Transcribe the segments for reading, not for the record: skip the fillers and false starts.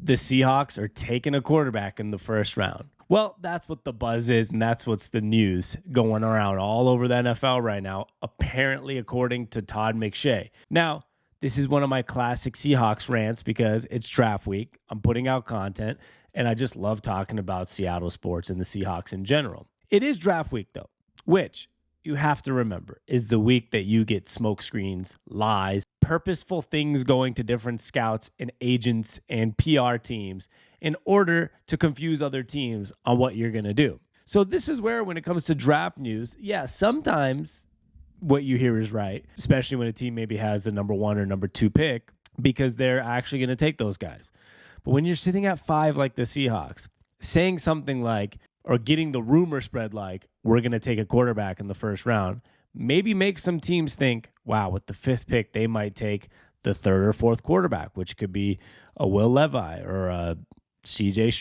the Seahawks are taking a quarterback in the first round. Well, that's what the buzz is, and that's what's the news going around all over the NFL right now, apparently according to Todd McShay. Now, this is one of my classic Seahawks rants because it's draft week. I'm putting out content, and I just love talking about Seattle sports and the Seahawks in general. It is draft week, though, which you have to remember is the week that you get smoke screens, lies, purposeful things going to different scouts and agents and PR teams in order to confuse other teams on what you're going to do. So this is where, when it comes to draft news, yeah, sometimes what you hear is right, especially when a team maybe has the number 1 or number 2 pick, because they're actually going to take those guys. But when you're sitting at 5 like the Seahawks, saying something like, or getting the rumor spread like, we're going to take a quarterback in the first round, maybe makes some teams think, wow, with the 5th pick, they might take the 3rd or 4th quarterback, which could be a Will Levis or a CJ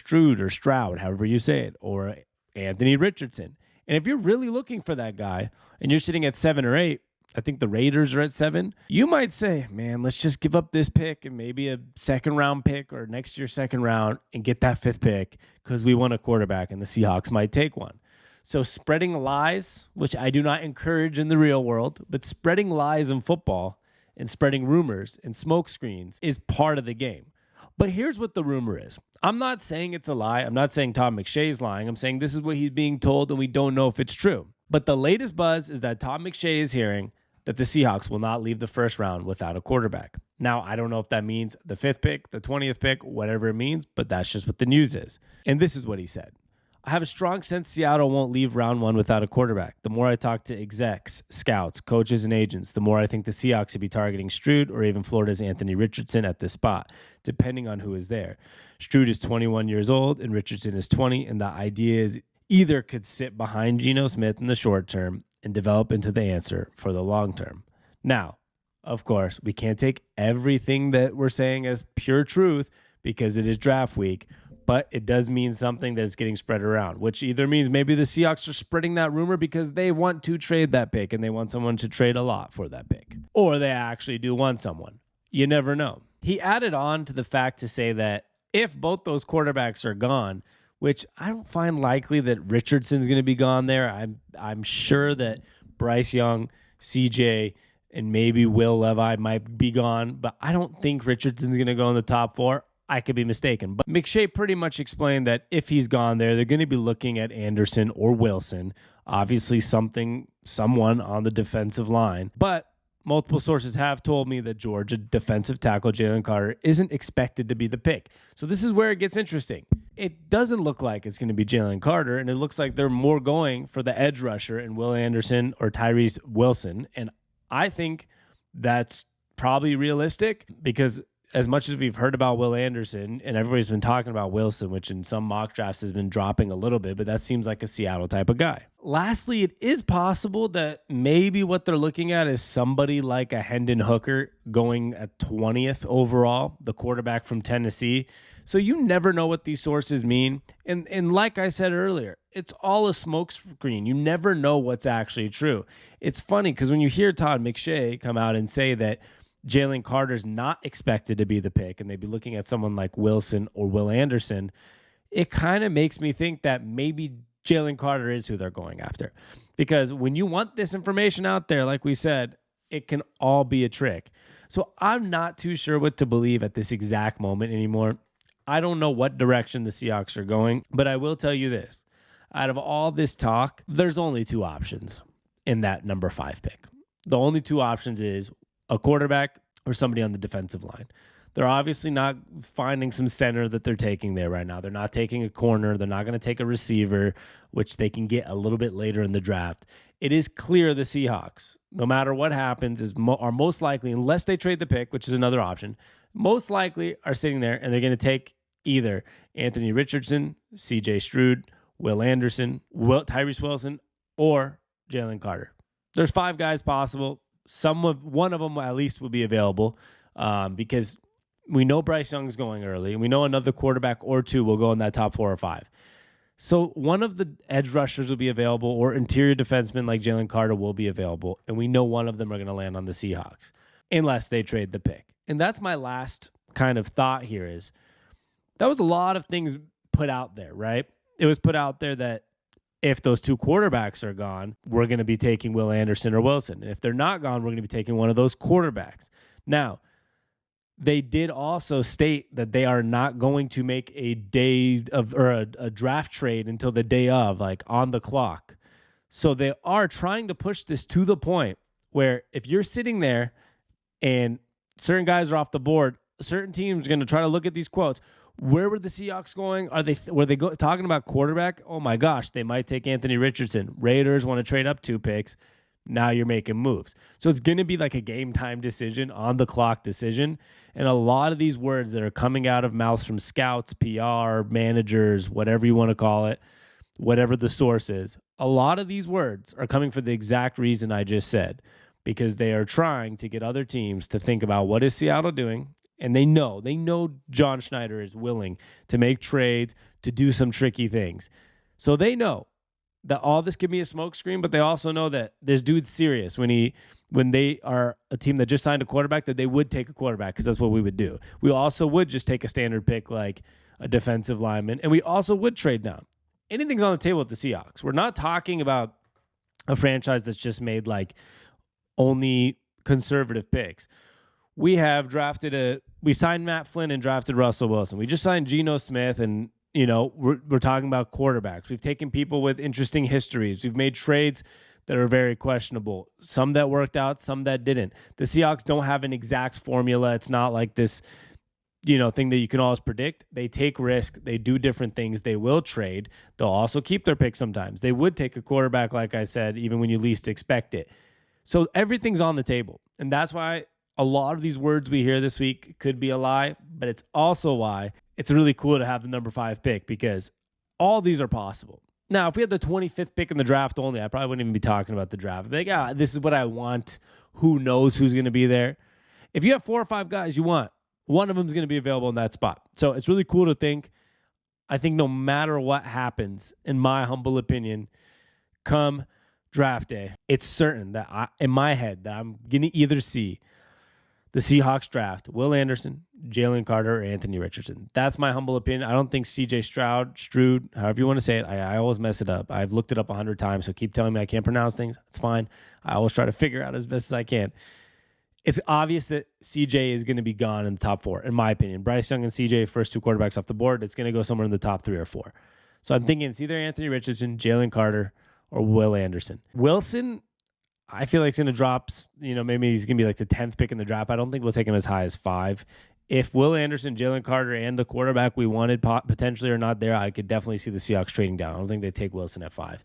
Stroud, however you say it, or Anthony Richardson. And if you're really looking for that guy and you're sitting at 7 or 8, I think the Raiders are at 7, you might say, man, let's just give up this pick and maybe a 2nd round pick or next year's 2nd round and get that 5th pick because we want a quarterback and the Seahawks might take one. So spreading lies, which I do not encourage in the real world, but spreading lies in football and spreading rumors and smoke screens is part of the game. But here's what the rumor is. I'm not saying it's a lie. I'm not saying Tom McShay's lying. I'm saying this is what he's being told, and we don't know if it's true. But the latest buzz is that Tom McShay is hearing that the Seahawks will not leave the first round without a quarterback. Now, I don't know if that means the 5th pick, the 20th pick, whatever it means, but that's just what the news is. And this is what he said. I have a strong sense Seattle won't leave round 1 without a quarterback. The more I talk to execs, scouts, coaches, and agents, the more I think the Seahawks should be targeting Stroud or even Florida's Anthony Richardson at this spot, depending on who is there. Stroud is 21 years old and Richardson is 20, and the idea is either could sit behind Geno Smith in the short term and develop into the answer for the long term. Now, of course, we can't take everything that we're saying as pure truth because it is draft week, but it does mean something that is getting spread around, which either means maybe the Seahawks are spreading that rumor because they want to trade that pick and they want someone to trade a lot for that pick, or they actually do want someone. You never know. He added on to the fact to say that if both those quarterbacks are gone, which I don't find likely that Richardson's going to be gone there. I'm sure that Bryce Young, CJ, and maybe Will Levis might be gone, but I don't think Richardson's going to go in the top 4. I could be mistaken. But McShay pretty much explained that if he's gone there, they're going to be looking at Anderson or Wilson, obviously someone on the defensive line. But multiple sources have told me that Georgia defensive tackle Jalen Carter isn't expected to be the pick. So this is where it gets interesting. It doesn't look like it's going to be Jalen Carter, and it looks like they're more going for the edge rusher in Will Anderson or Tyrese Wilson. And I think that's probably realistic because as much as we've heard about Will Anderson and everybody's been talking about Wilson, which in some mock drafts has been dropping a little bit, but that seems like a Seattle type of guy. Lastly, it is possible that maybe what they're looking at is somebody like a Hendon Hooker going at 20th overall, the quarterback from Tennessee. So you never know what these sources mean. And like I said earlier, it's all a smokescreen. You never know what's actually true. It's funny because when you hear Todd McShay come out and say that Jalen Carter's not expected to be the pick and they'd be looking at someone like Wilson or Will Anderson, it kind of makes me think that maybe Jalen Carter is who they're going after. Because when you want this information out there, like we said, it can all be a trick. So I'm not too sure what to believe at this exact moment anymore. I don't know what direction the Seahawks are going, but I will tell you this. Out of all this talk, there's only 2 options in that number 5 pick. The only 2 options is a quarterback or somebody on the defensive line. They're obviously not finding some center that they're taking there right now. They're not taking a corner. They're not going to take a receiver, which they can get a little bit later in the draft. It is clear the Seahawks, no matter what happens, are most likely, unless they trade the pick, which is another option, most likely are sitting there and they're going to take either Anthony Richardson, CJ Stroud, Will Anderson, Tyrese Wilson, or Jalen Carter. There's 5 guys possible. One of them at least will be available because we know Bryce Young's going early, and we know another quarterback or 2 will go in that top 4 or 5. So one of the edge rushers will be available, or interior defensemen like Jalen Carter will be available, and we know one of them are going to land on the Seahawks unless they trade the pick. And that's my last kind of thought here is That was a lot of things put out there, right? It was put out there that if those two quarterbacks are gone, we're going to be taking Will Anderson or Wilson. And if they're not gone, we're going to be taking one of those quarterbacks. Now, they did also state that they are not going to make a day of or a draft trade until the day of, like on the clock. So they are trying to push this to the point where if you're sitting there and certain guys are off the board, certain teams are going to try to look at these quotes. Where were the Seahawks going? Were they talking about quarterback? Oh my gosh, they might take Anthony Richardson. Raiders want to trade up 2 picks. Now you're making moves. So it's going to be like a game time decision, on the clock decision. And a lot of these words that are coming out of mouths from scouts, PR, managers, whatever you want to call it, whatever the source is, a lot of these words are coming for the exact reason I just said, because they are trying to get other teams to think about what is Seattle doing. And they know John Schneider is willing to make trades, to do some tricky things. So they know that all this could be a smokescreen, but they also know that this dude's serious when they are a team that just signed a quarterback, that they would take a quarterback, because that's what we would do. We also would just take a standard pick like a defensive lineman, and we also would trade down. Anything's on the table with the Seahawks. We're not talking about a franchise that's just made like only conservative picks. We signed Matt Flynn and drafted Russell Wilson. We just signed Geno Smith, and we're talking about quarterbacks. We've taken people with interesting histories. We've made trades that are very questionable. Some that worked out, some that didn't. The Seahawks don't have an exact formula. It's not like this, thing that you can always predict. They take risk. They do different things. They will trade. They'll also keep their pick sometimes. They would take a quarterback, like I said, even when you least expect it. So everything's on the table. And that's why a lot of these words we hear this week could be a lie, but it's also why it's really cool to have the number 5 pick, because all these are possible. Now, if we had the 25th pick in the draft only, I probably wouldn't even be talking about the draft. I'd be like, this is what I want. Who knows who's going to be there? If you have 4 or 5 guys you want, one of them is going to be available in that spot. So it's really cool to think. I think no matter what happens, in my humble opinion, come draft day, it's certain that in my head that I'm going to either see the Seahawks draft Will Anderson, Jalen Carter, or Anthony Richardson. That's my humble opinion. I don't think CJ Stroud, however you want to say it, I always mess it up. I've looked it up 100 times, so keep telling me I can't pronounce things. It's fine. I always try to figure out as best as I can. It's obvious that CJ is going to be gone in the top 4, in my opinion. Bryce Young and CJ, first 2 quarterbacks off the board. It's going to go somewhere in the top 3 or 4. So I'm thinking it's either Anthony Richardson, Jalen Carter, or Will Anderson. Wilson, I feel like it's going to drop, maybe he's going to be like the 10th pick in the draft. I don't think we'll take him as high as 5. If Will Anderson, Jalen Carter, and the quarterback we wanted potentially are not there, I could definitely see the Seahawks trading down. I don't think they take Wilson at 5.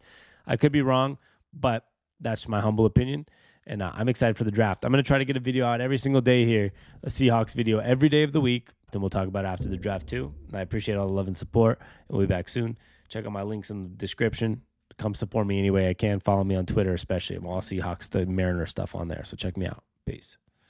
I could be wrong, but that's my humble opinion. And I'm excited for the draft. I'm going to try to get a video out every single day here, a Seahawks video every day of the week. Then we'll talk about it after the draft too. And I appreciate all the love and support. And we'll be back soon. Check out my links in the description. Come support me any way I can. Follow me on Twitter, especially. I'm all Seahawks, the Mariner stuff on there. So check me out. Peace.